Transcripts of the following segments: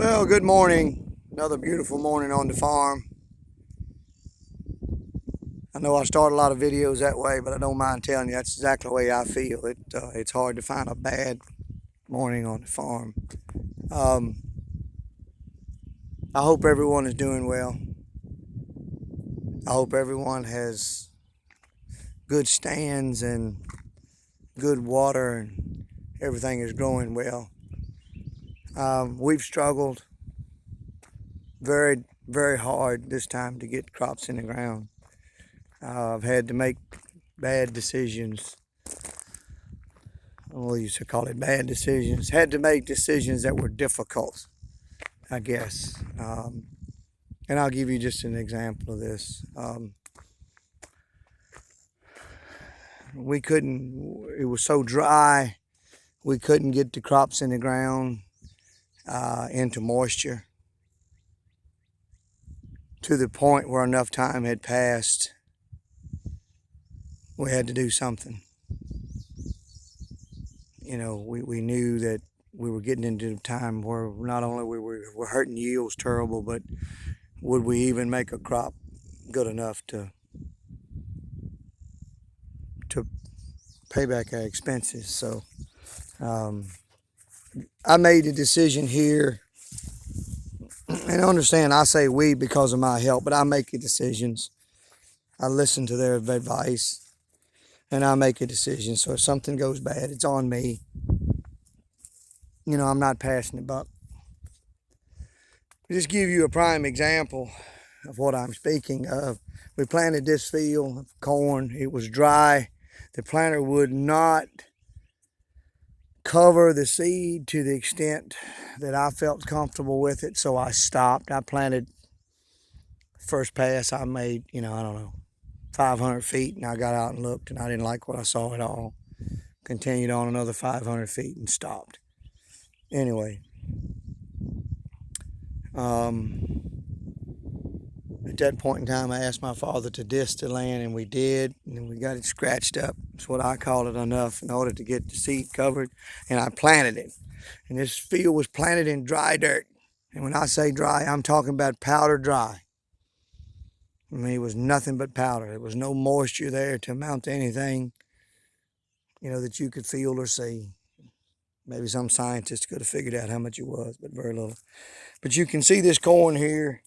Well, good morning. Another beautiful morning on the farm. I know I start a lot of videos that way, but I don't mind telling you that's exactly the way I feel. It's hard to find a bad morning on the farm. Um, I hope everyone is doing well. I hope everyone has good stands and good water and everything is growing well. We've struggled very, very hard this time to get crops in the ground. I've had to make bad decisions. Well, you used to call it bad decisions. Had to make decisions that were difficult, I guess. And I'll give you just an example of this. We couldn't, it was so dry, we couldn't get the crops in the ground into moisture to the point where enough time had passed. We had to do something. We knew that we were getting into a time where not only we were hurting yields terrible, but would we even make a crop good enough to pay back our expenses? So I made a decision here, and understand I say we because of my help, but I make the decisions. I listen to their advice, and I make a decision. So if something goes bad, it's on me. I'm not passing the buck. Just give you a prime example of what I'm speaking of. We planted this field of corn. It was dry. The planter would not cover the seed to the extent that I felt comfortable with it, so I stopped. I planted, first pass I made, I don't know, 500 feet, and I got out and looked, and I didn't like what I saw at all. Continued on another 500 feet and stopped. Anyway, at that point in time, I asked my father to disc the land, and we did, and we got it scratched up. It's what I call it, enough in order to get the seed covered, and I planted it. And this field was planted in dry dirt. And when I say dry, I'm talking about powder dry. I mean, it was nothing but powder. There was no moisture there to amount to anything, that you could feel or see. Maybe some scientist could have figured out how much it was, but very little. But you can see this corn here.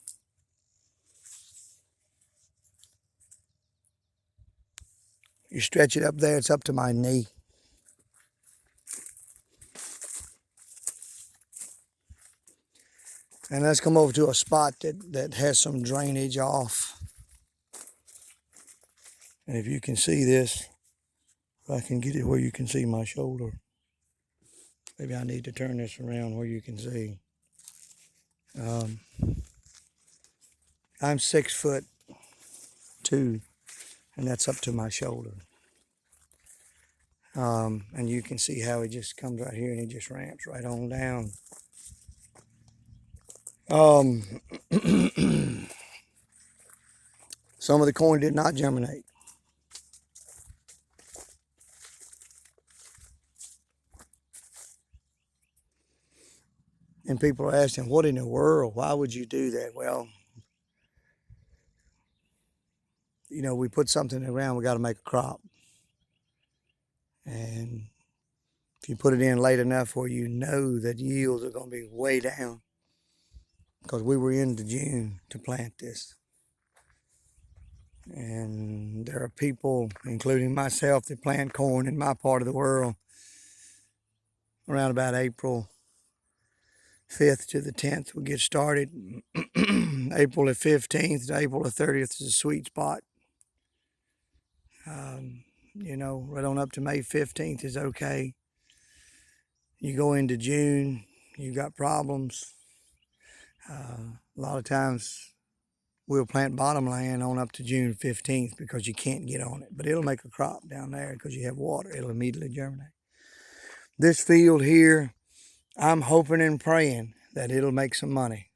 You stretch it up there, it's up to my knee. And let's come over to a spot that has some drainage off. And if you can see this, if I can get it where you can see my shoulder. Maybe I need to turn this around where you can see. I'm 6'2", and that's up to my shoulder. And you can see how it just comes right here and it just ramps right on down. Some of the corn did not germinate. And people are asking, what in the world? Why would you do that? Well, we put something in the ground, we got to make a crop. And if you put it in late enough where you know that yields are going to be way down, because we were into June to plant this. And there are people, including myself, that plant corn in my part of the world around about April 5th to the 10th. We get started. April the 15th to April the 30th is a sweet spot. Right on up to May 15th is okay. You go into June, you got problems. A lot of times we'll plant bottomland on up to June 15th because you can't get on it. But it'll make a crop down there because you have water. It'll immediately germinate. This field here, I'm hoping and praying that it'll make some money.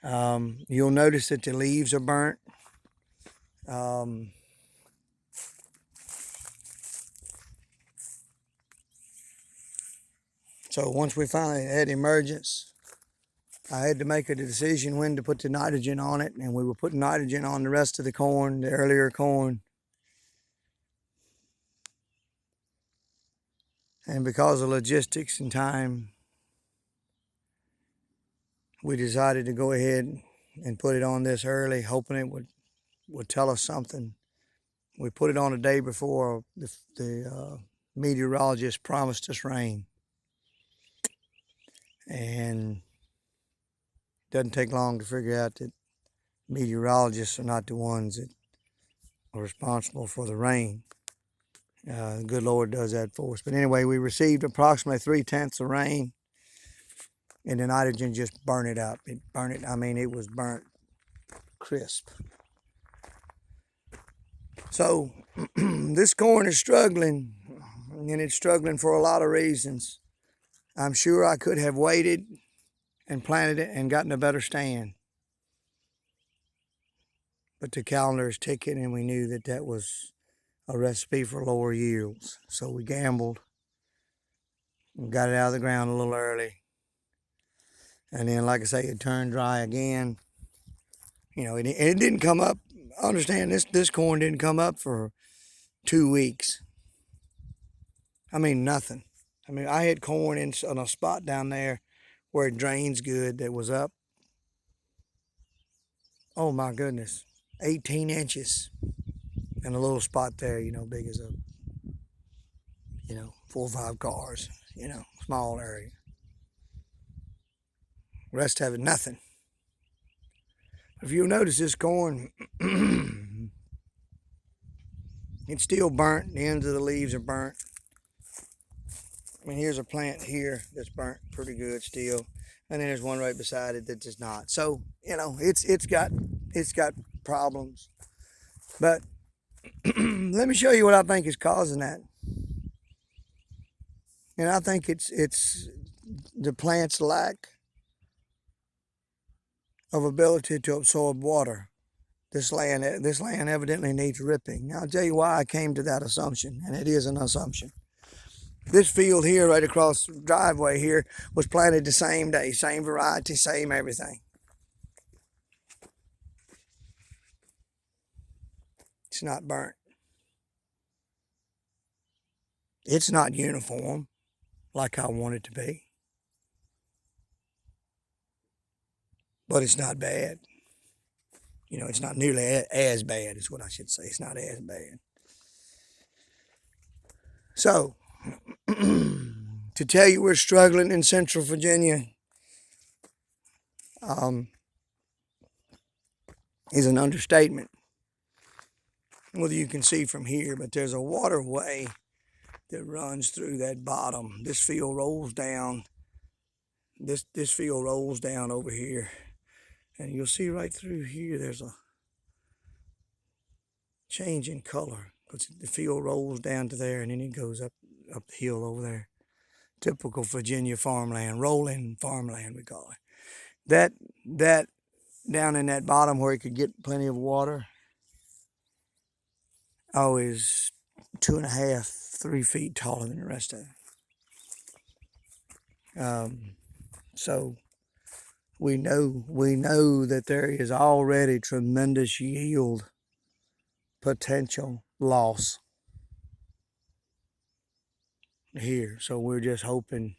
You'll notice that the leaves are burnt. So once we finally had emergence, I had to make a decision when to put the nitrogen on it, and we were putting nitrogen on the rest of the corn, the earlier corn. And because of logistics and time, we decided to go ahead and put it on this early, hoping it would tell us something. We put it on a day before the meteorologist promised us rain. And it doesn't take long to figure out that meteorologists are not the ones that are responsible for the rain. The good Lord does that for us. But anyway, we received approximately 3/10 of rain, and the nitrogen just burned it up. It burned it. I mean, it was burnt crisp. So this corn is struggling, and it's struggling for a lot of reasons. I'm sure I could have waited and planted it and gotten a better stand. But the calendar is ticking, and we knew that that was a recipe for lower yields. So we gambled and got it out of the ground a little early. And then, like I say, it turned dry again. You know, it didn't come up. Understand this corn didn't come up for 2 weeks. I mean, nothing. I mean, I had corn on a spot down there where it drains good that was up. Oh my goodness, 18 inches, and a little spot there, big as 4 or 5 cars, small area. Rest of it, nothing. If you'll notice this corn, it's still burnt. The ends of the leaves are burnt. I mean, here's a plant here that's burnt pretty good still, and then there's one right beside it that does not. So it's got problems. But let me show you what I think is causing that. And I think it's the plant's lack of ability to absorb water. This land evidently needs ripping. Now I'll tell you why I came to that assumption, and it is an assumption. This field here, right across the driveway here, was planted the same day, same variety, same everything. It's not burnt. It's not uniform like I want it to be. But it's not bad. It's not nearly as bad, is what I should say. It's not as bad. So, to tell you we're struggling in Central Virginia is an understatement. Whether you can see from here, but there's a waterway that runs through that bottom. This field rolls down. This field rolls down over here, and you'll see right through here there's a change in color because the field rolls down to there, and then it goes up the hill over there. Typical Virginia farmland, rolling farmland we call it. That down in that bottom where it could get plenty of water, is 2.5, 3 feet taller than the rest of it. So we know that there is already tremendous yield potential loss here. So we're just hoping,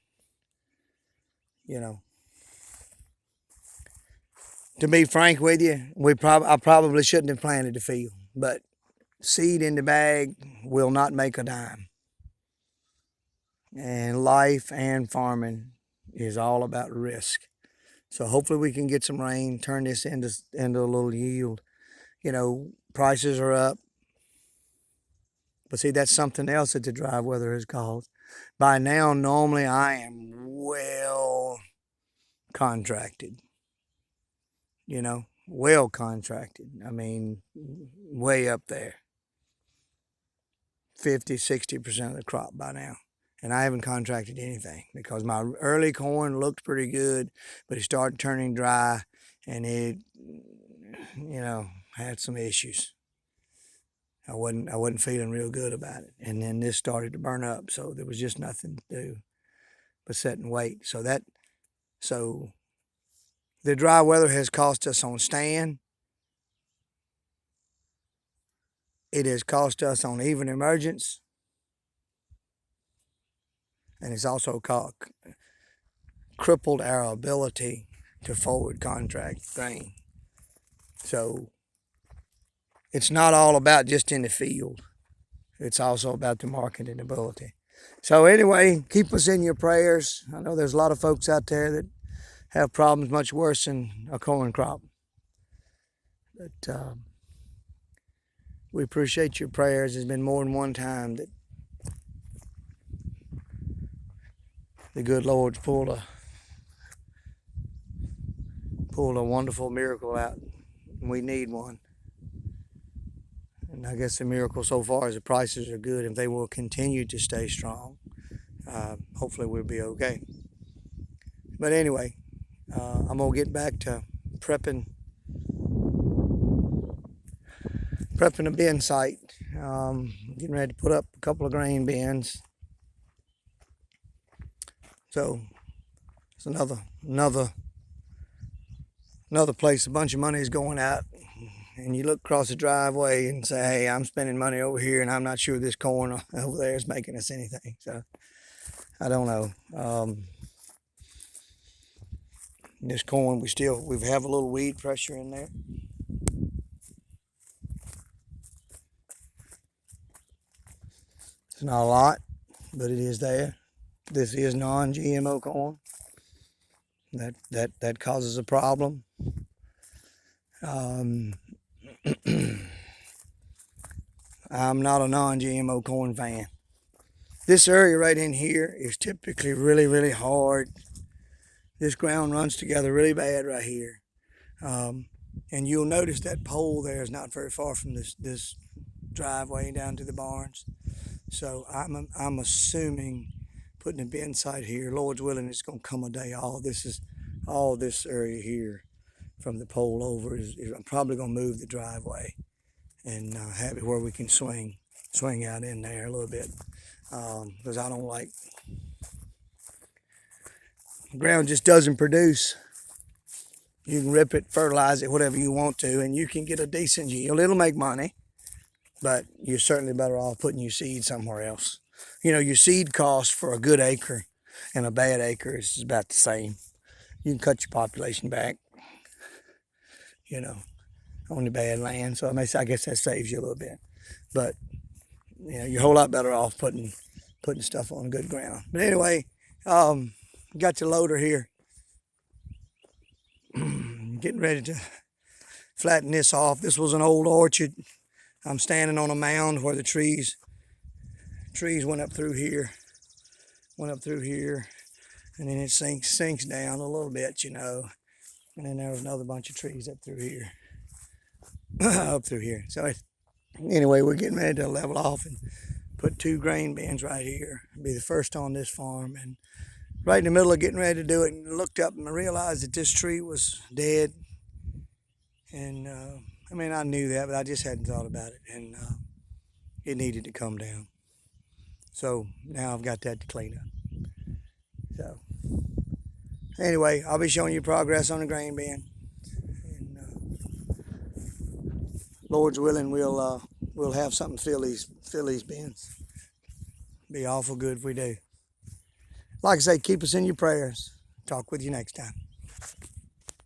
to be frank with you, I probably shouldn't have planted the field, but seed in the bag will not make a dime. And life and farming is all about risk. So hopefully we can get some rain, turn this into a little yield. Prices are up. But see, that's something else that the dry weather has caused. By now, normally I am well contracted. Well contracted. I mean, way up there. 50, 60% of the crop by now. And I haven't contracted anything because my early corn looked pretty good, but it started turning dry and it, had some issues. I wasn't feeling real good about it. And then this started to burn up, so there was just nothing to do but sit and wait. So The dry weather has cost us on stand. It has cost us on even emergence. And it's also crippled our ability to forward contract grain. So it's not all about just in the field. It's also about the marketing ability. So anyway, keep us in your prayers. I know there's a lot of folks out there that have problems much worse than a corn crop. But we appreciate your prayers. There's been more than one time that the good Lord's pulled a wonderful miracle out. We need one. And I guess the miracle so far is the prices are good. If they will continue to stay strong, hopefully we'll be okay. But anyway, I'm going to get back to prepping a bin site. Getting ready to put up a couple of grain bins. So it's another place a bunch of money is going out, and you look across the driveway and say, hey, I'm spending money over here and I'm not sure this corn over there is making us anything. So I don't know. This corn, we have a little weed pressure in there. It's not a lot, but it is there. This is non-GMO corn. That causes a problem. I'm not a non-GMO corn fan. This area right in here is typically really, really hard. This ground runs together really bad right here. And you'll notice that pole there is not very far from this driveway down to the barns. So I'm assuming putting a bin site here, Lord's willing, it's going to come a day. All this area here from the pole over I'm probably going to move the driveway and have it where we can swing out in there a little bit, because I don't like, the ground just doesn't produce. You can rip it, fertilize it, whatever you want to, and you can get a decent yield. It'll make money, but you're certainly better off putting your seed somewhere else. You know, your seed cost for a good acre and a bad acre is about the same. You can cut your population back, you know, on the bad land. So I guess that saves you a little bit. But, you know, you're a whole lot better off putting stuff on good ground. But anyway, got your loader here. Getting ready to flatten this off. This was an old orchard. I'm standing on a mound where the trees went up through here, and then it sinks down a little bit, you know. And then there was another bunch of trees up through here, up through here. So anyway, we're getting ready to level off and put 2 grain bins right here. It'll be the first on this farm. And right in the middle of getting ready to do it, and looked up and I realized that this tree was dead. And I mean, I knew that, but I just hadn't thought about it. And it needed to come down. So now I've got that to clean up. So anyway, I'll be showing you progress on the grain bin. And Lord's willing, we'll have something to fill these bins. Be awful good if we do. Like I say, keep us in your prayers. Talk with you next time.